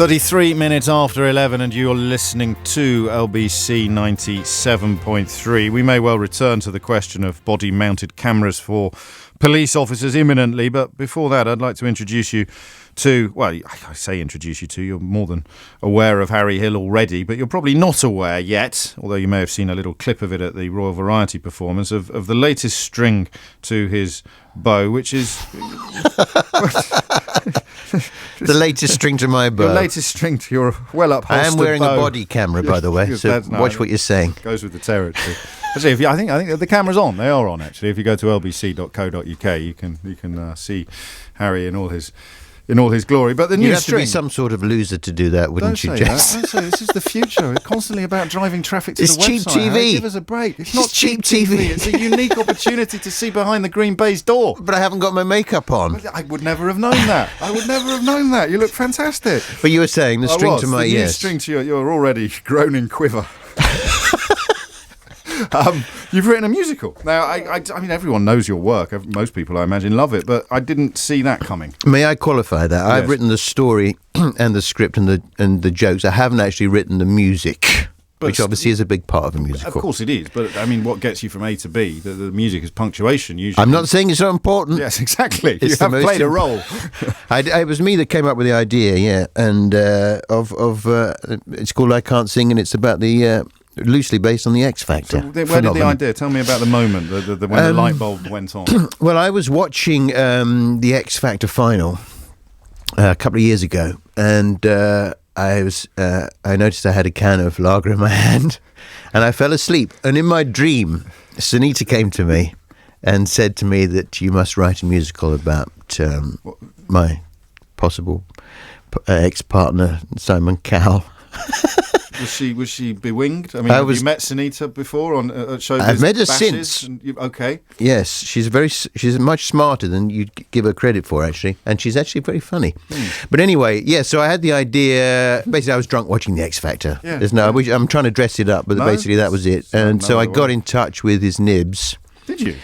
33 minutes after 11 and you're listening to LBC 97.3. We may well return to the question of body-mounted cameras for police officers imminently, but before that I'd like to introduce you to, well, I say introduce you to, you're more than aware of Harry Hill already, but you're probably not aware yet, although you may have seen a little clip of it at the Royal Variety performance, of the latest string to his bow, which is... The latest string to my bow. The latest string to your well-upholstered I am wearing bow. a body camera, by the way, so watch what you're saying. Goes with the territory. Actually, I think the camera's on. They are on, actually. If you go to lbc.co.uk, you can see Harry in all his glory. But the new string... You'd have to be some sort of loser to do that, wouldn't you, Jess? Don't say this is the future. It's constantly about driving traffic to the website. It's cheap TV. Harry, give us a break. It's not cheap TV. It's a unique opportunity to see behind the green baize door. But I haven't got my makeup on. I would never have known that. You look fantastic. But you were saying the string to my new string to your already groaning quiver. You've written a musical. Now, I mean, everyone knows your work. Most people, I imagine, love it, but I didn't see that coming. May I qualify that? Yes. I've written the story and the script and the jokes. I haven't actually written the music, which obviously is a big part of a musical. Of course it is, but I mean, what gets you from A to B? The music is punctuation, usually. I'm not saying it's not important. Yes, exactly. It's you have played a role. It was me that came up with the idea, yeah, and it's called I Can't Sing, and it's about the... loosely based on the X Factor. So where did the idea? Tell me about the moment when the light bulb went on. Well, I was watching the X Factor final a couple of years ago, and I noticed I had a can of lager in my hand, and I fell asleep. And in my dream, Sunita came to me and said to me that you must write a musical about my possible ex-partner, Simon Cowell. Was she bewinged? I mean, have you met Sunita before on shows? I've met her since. Okay. Yes, she's much smarter than you'd give her credit for, actually, and she's actually very funny. But anyway, yeah. So I had the idea. Basically, I was drunk watching the X Factor. Yeah. I'm trying to dress it up, but basically that was it. And so I got in touch with his nibs. Did you?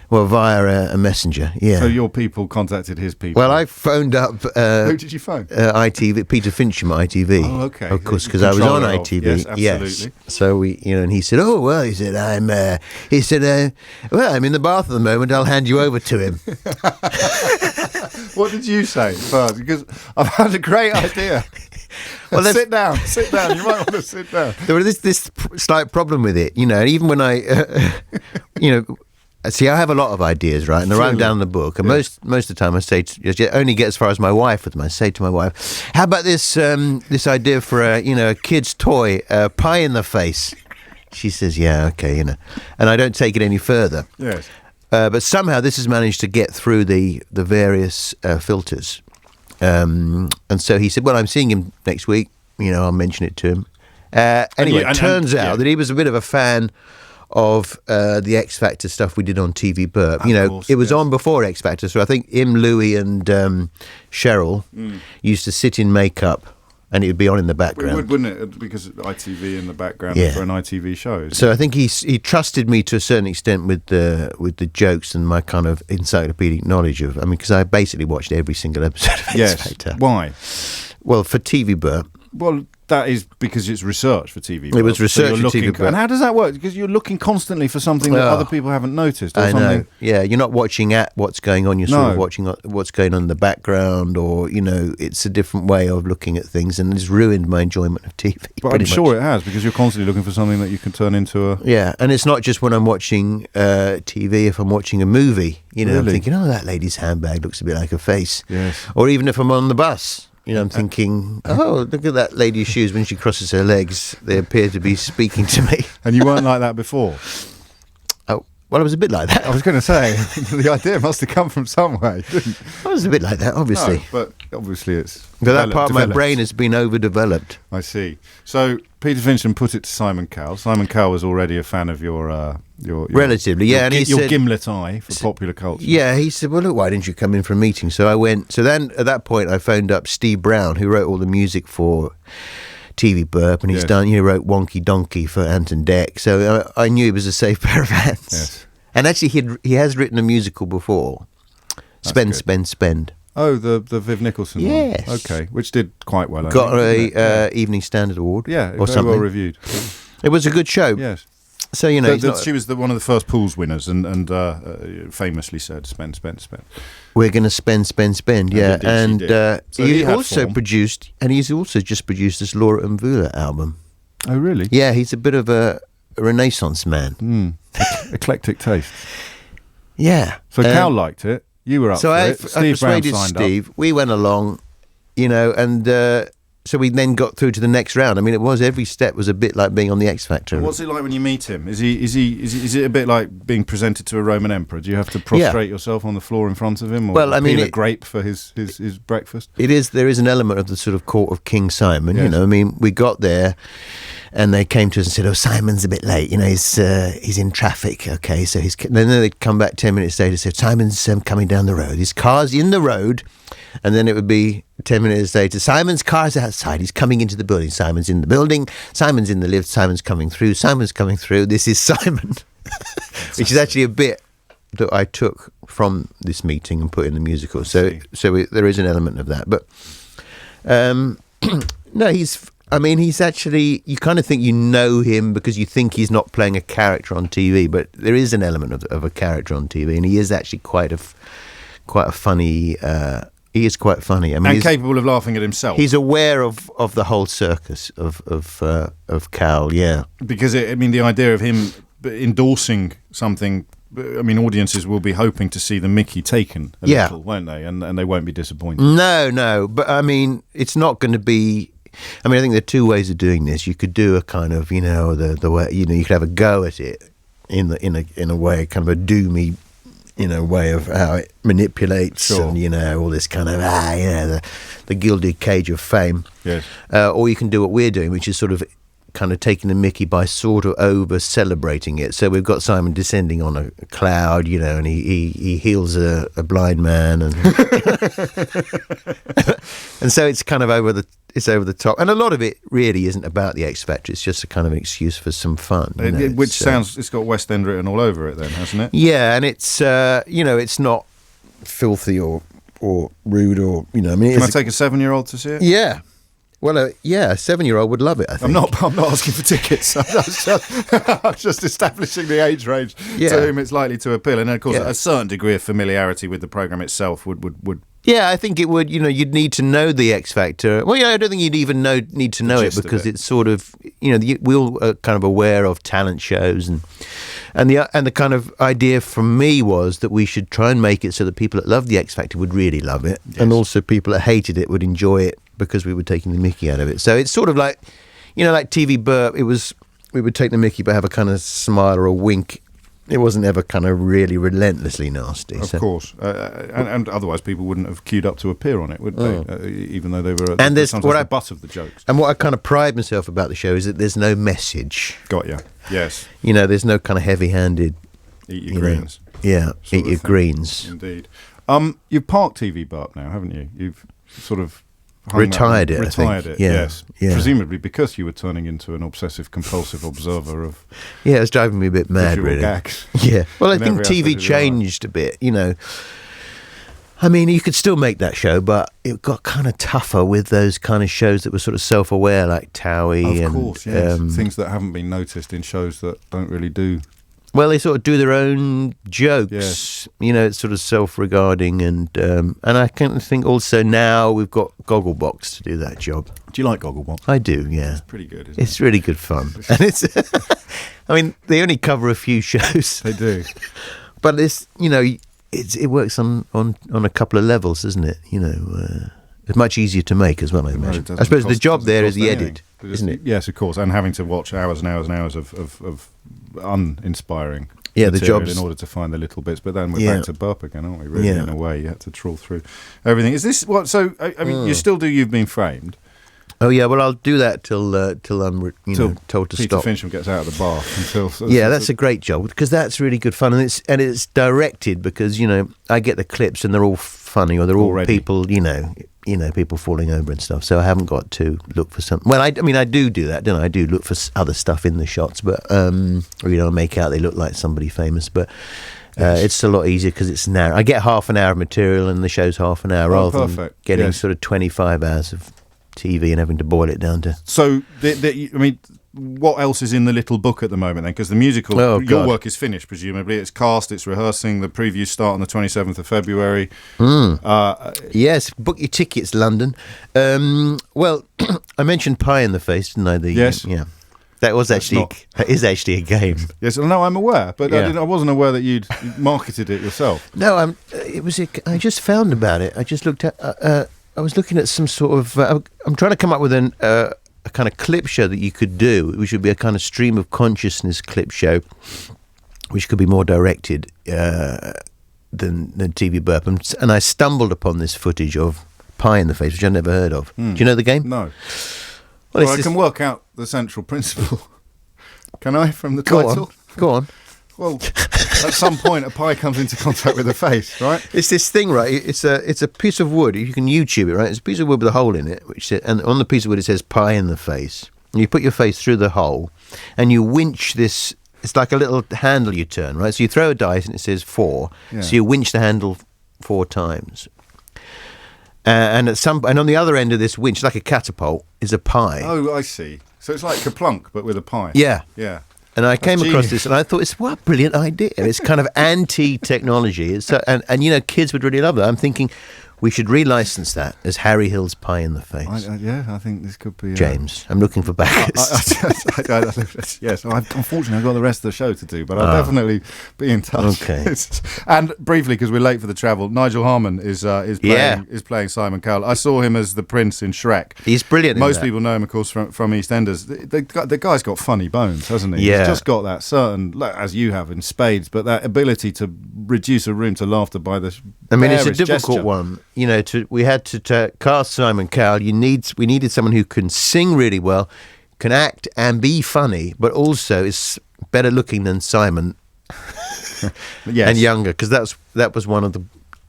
Well, via a messenger, yeah. So your people contacted his people? Well, I phoned up... Who did you phone? ITV, Peter Finch from ITV. Oh, okay. Of course, because I was on ITV. Yes, absolutely. Yes. So and he said, well, I'm in the bath at the moment, I'll hand you over to him. What did you say first? Because I've had a great idea. Well, sit down. You might want to sit down. There was this slight problem with it, even when I, see, I have a lot of ideas, right? And I write them down in the book. And most of the time I say, I only get as far as my wife with them. I say to my wife, how about this idea for a kid's toy, pie in the face? She says, yeah, okay, And I don't take it any further. Yes. But somehow this has managed to get through the various filters. And so he said, well, I'm seeing him next week. I'll mention it to him. Anyway, it turns out that he was a bit of a fan of the X Factor stuff we did on TV Burp. It was on before X Factor, so I think him, Louis and Cheryl used to sit in makeup and it would be on in the background. Wouldn't it? Because ITV in the background for an ITV show. So I think he trusted me to a certain extent with the jokes and my kind of encyclopedic knowledge of, because I basically watched every single episode of X Factor. Why? Well, for TV Burp. Well, that is because it's research for TV. It was research for TV. And how does that work? Because you're looking constantly for something that other people haven't noticed. Or I something. know. Yeah, you're not watching at what's going on. You're sort of watching what's going on in the background, or it's a different way of looking at things, and it's ruined my enjoyment of TV. But I'm sure it has, because you're constantly looking for something that you can turn into a. Yeah, and it's not just when I'm watching TV. If I'm watching a movie, really? I'm thinking, that lady's handbag looks a bit like a face. Yes. Or even if I'm on the bus. I'm thinking, look at that lady's shoes when she crosses her legs. They appear to be speaking to me. And you weren't like that before? Oh, well, I was a bit like that. I was going to say, the idea must have come from somewhere. I was a bit like that, obviously. No, but obviously it's that part of my brain has been overdeveloped. I see. So Peter Fincham put it to Simon Cowell. Simon Cowell was already a fan of your relatively, yeah. And he your said, gimlet eye for popular culture. Yeah, he said, well, look, why didn't you come in for a meeting? So I went. So then at that point, I phoned up Steve Brown, who wrote all the music for TV Burp, and he wrote Wonky Donkey for Anton Deck. So I knew he was a safe pair of hands. Yes. And actually, he has written a musical before, Spend. Oh, the Viv Nicholson Yes. one. Okay, which did quite well. Got a Evening Standard Award. Yeah, or very something. well reviewed. It was a good show. Yes. So, you know, she was one of the first pools winners and famously said, spend. We're going to spend, yeah. And So he had also form. produced, and he's also just produced this Laura and Vula album. Oh, really? Yeah, he's a bit of a Renaissance man. Eclectic taste. Yeah. So Cowell liked it. You were up So for I it. Steve Brown persuaded signed Steve. We went along, you know, and so we then got through to the next round. I mean, every step was a bit like being on the X Factor. up. What's it like when you meet him? Is it a bit like being presented to a Roman emperor? Do you have to prostrate yourself on the floor in front of him, or well, I mean, peel a grape for his breakfast? There is an element of the sort of court of King Simon. Yes. You know, I mean, we got there, and they came to us and said, "Oh, Simon's a bit late. You know, he's in traffic. Okay, so then they'd come back 10 minutes later and say, Simon's coming down the road. His car's in the road." And then it would be 10 minutes later, Simon's car's outside. He's coming into the building. Simon's in the building. Simon's in the lift. Simon's coming through. Simon's coming through. This is Simon. Which is actually a bit that I took from this meeting and put in the musical. So there is an element of that. But no, he's actually, you kind of think you know him because you think he's not playing a character on TV, but there is an element of a character on TV, and he is actually quite a funny. He is quite funny. I mean, And capable of laughing at himself. He's aware of the whole circus of Cowell. Yeah, because the idea of him endorsing something. I mean, audiences will be hoping to see the Mickey taken a little, won't they? And they won't be disappointed. No. But I mean, it's not going to be. I mean, I think there are two ways of doing this. You could do a kind of, you know, the way, you know, you could have a go at it in a way, kind of a doomy, you know, way of how it manipulates and, you know, all this kind of the gilded cage of fame. Yes. Or you can do what we're doing, which is sort of kind of taking the mickey by sort of over celebrating it. So we've got Simon descending on a cloud, you know, and he heals a blind man, and and so it's kind of over the top. And a lot of it really isn't about the X Factor. It's just a kind of excuse for some fun. It's got West End written all over it, then, hasn't it? Yeah, and it's you know, it's not filthy or rude or, you know. I mean, can I take a 7-year-old to see it? Yeah. Well, a 7-year-old would love it, I think. I'm not asking for tickets. I'm just establishing the age range to whom it's likely to appeal. And, of course, a certain degree of familiarity with the programme itself would... Yeah, I think it would. You know, you'd need to know the X Factor. Well, yeah, I don't think you'd even need to know it, because it's sort of, you know, we all are kind of aware of talent shows, and the kind of idea from me was that we should try and make it so that people that love the X Factor would really love it, and also people that hated it would enjoy it because we were taking the mickey out of it. So it's sort of like, you know, like TV Burp. We would take the mickey but have a kind of smile or a wink. It wasn't ever kind of really relentlessly nasty. Of course. And otherwise people wouldn't have queued up to appear on it, would they? Even though they were sometimes the butt of the jokes. And what I kind of pride myself about the show is that there's no message. Got you. Yes. You know, there's no kind of heavy-handed... Eat your greens. Yeah, eat your greens. Indeed. You've parked TV Burp now, haven't you? You've sort of... Retired it, yes. Yeah. Presumably because you were turning into an obsessive-compulsive observer of... Yeah, it was driving me a bit mad, really. Gags. Yeah. Well, I think TV changed a bit, you know. I mean, you could still make that show, but it got kind of tougher with those kind of shows that were sort of self-aware, like Towie. Of course, yes. Things that haven't been noticed in shows that don't really do... Well, they sort of do their own jokes. Yes. You know, it's sort of self-regarding, and I kind of think also now we've got Gogglebox to do that job. Do you like Gogglebox? I do, yeah. It's pretty good, isn't it? It's really good fun. And it's, I mean, they only cover a few shows. They do. But it's, you know, it works on a couple of levels, doesn't it? You know, it's much easier to make as well, I imagine. I suppose the job there is the edit, isn't it? Yes, of course. And having to watch hours and hours and hours of uninspiring the jobs in order to find the little bits. But then we're back to Burp again, aren't we? Really, in a way, you had to trawl through everything. Is this what? So I mean, you still do You've Been Framed? Oh yeah, well I'll do that till I'm told to Peter stop. Fincham gets out of the bath until. Yeah, that's a great job, because that's really good fun, and it's directed, because, you know, I get the clips and they're all funny, or they're all people, you know, people falling over and stuff. So I haven't got to look for something. Well, I mean, I do that, don't I? I do look for other stuff in the shots, but you know, make out they look like somebody famous. But It's a lot easier because it's narrow. I get half an hour of material and the show's half an hour rather than getting sort of 25 hours of TV and having to boil it down to. So, I mean, what else is in the little book at the moment then? Because the musical, your work is finished, presumably. It's cast, it's rehearsing, the previews start on the 27th of February. Yes, book your tickets, London. Well, I mentioned Pie in the Face, didn't I? Yes. Yeah. That is actually a game. Yes, no, I'm aware, but I wasn't aware that you'd marketed it yourself. No, I just found about it. I just looked at. I was looking at some sort of. I'm trying to come up with a kind of clip show that you could do, which would be a kind of stream of consciousness clip show, which could be more directed than TV Burp. And I stumbled upon this footage of Pie in the Face, which I'd never heard of. Do you know the game? No. Well, I can work out the central principle. Can I, from the title? Go on. Well, at some point, a pie comes into contact with a face, right? It's this thing, right? It's a piece of wood. You can YouTube it, right? It's a piece of wood with a hole in it, and on the piece of wood it says "Pie in the Face." And you put your face through the hole, and you winch this. It's like a little handle you turn, right? So you throw a dice, and it says 4. Yeah. So you winch the handle 4 times. And on the other end of this winch, like a catapult, is a pie. Oh, I see. So it's like Kaplunk, but with a pie. Yeah. Yeah. And I came across this, and I thought, what a brilliant idea. It's kind of anti-technology. And kids would really love it. I'm thinking we should relicense that as Harry Hill's Pie in the Face. I think this could be... James, I'm looking for backers. Yes, unfortunately I've got the rest of the show to do, but I'll definitely be in touch. Okay. And briefly, because we're late for the travel, Nigel Harman is playing Simon Cowell. I saw him as the Prince in Shrek. He's brilliant. Most people know him, of course, from EastEnders. The guy's got funny bones, hasn't he? Yeah. He's just got that certain, as you have in spades, but that ability to reduce a room to laughter by the it's a difficult gesture. one. We had to cast Simon Cowell. We needed someone who can sing really well, can act and be funny, but also is better looking than Simon. Yes. And younger, because that was one of the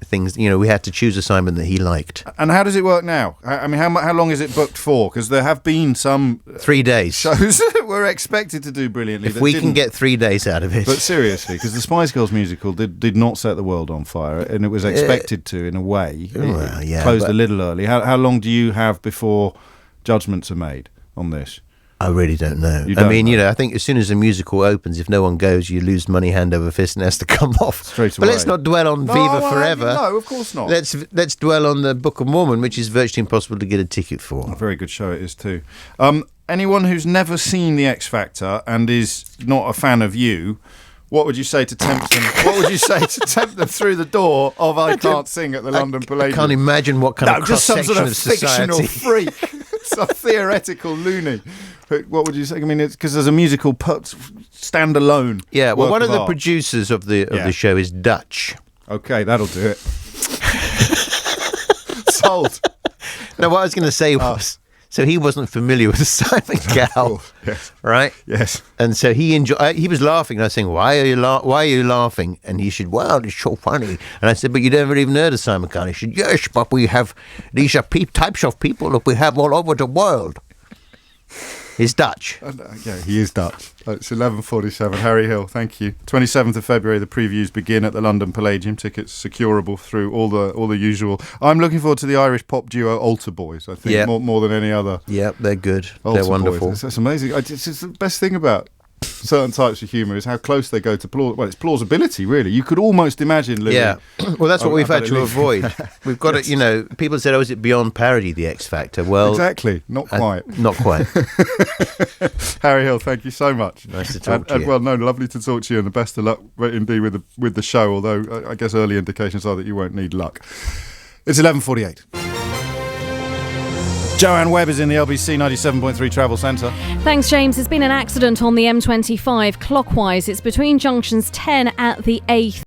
things. We had to choose a Simon that he liked. And how does it work now? I mean, how long is it booked for? Because there have been some 3 days shows that were expected to do brilliantly. If we can get 3 days out of it. But seriously, because the Spice Girls musical did not set the world on fire, and it was expected to in a way. Well, yeah, closed a little early. How long do you have before judgments are made on this? I really don't know. I think as soon as a musical opens, if no one goes, you lose money hand over fist and it has to come off. Straight away. But let's not dwell on Viva Forever. No, of course not. Let's dwell on the Book of Mormon, which is virtually impossible to get a ticket for. A very good show it is too. Anyone who's never seen The X Factor and is not a fan of you, what would you say to tempt them? What would you say to tempt them through the door of I Can't Sing at the London Palladium? I can't imagine what kind of cross-section of fictional society. Freak, some theoretical loony. But what would you say? I mean, it's because there's a musical standalone. Yeah, well, one of the producers of the show is Dutch. Okay, that'll do it. Sold. No, what I was going to say was, so he wasn't familiar with Simon Cowell, yes. Right? Yes. And so he was laughing, and I was saying, why are you laughing? And he said, well, it's so funny. And I said, but you never even heard of Simon Cowell. He said, yes, but these are types of people that we have all over the world. He's Dutch. Yeah, he is Dutch. It's 11:47. Harry Hill, thank you. 27th of February, the previews begin at the London Palladium. Tickets securable through all the usual. I'm looking forward to the Irish pop duo Altar Boys. I think more than any other. Yeah, they're good. Altar they're wonderful. Boys. That's amazing. It's the best thing about certain types of humour is how close they go to it's plausibility, really. You could almost imagine Louis. Yeah, well, that's what we've had to avoid. We've got to, people said, is it beyond parody, The X Factor? Well, exactly, not quite. Not quite. Harry Hill, thank you so much. Nice to talk to you. Well, no, lovely to talk to you, and the best of luck indeed with the show, although I guess early indications are that you won't need luck. It's 11:48. Joanne Webb is in the LBC 97.3 Travel Centre. Thanks, James. There's been an accident on the M25 clockwise. It's between junctions 10 at the 8th.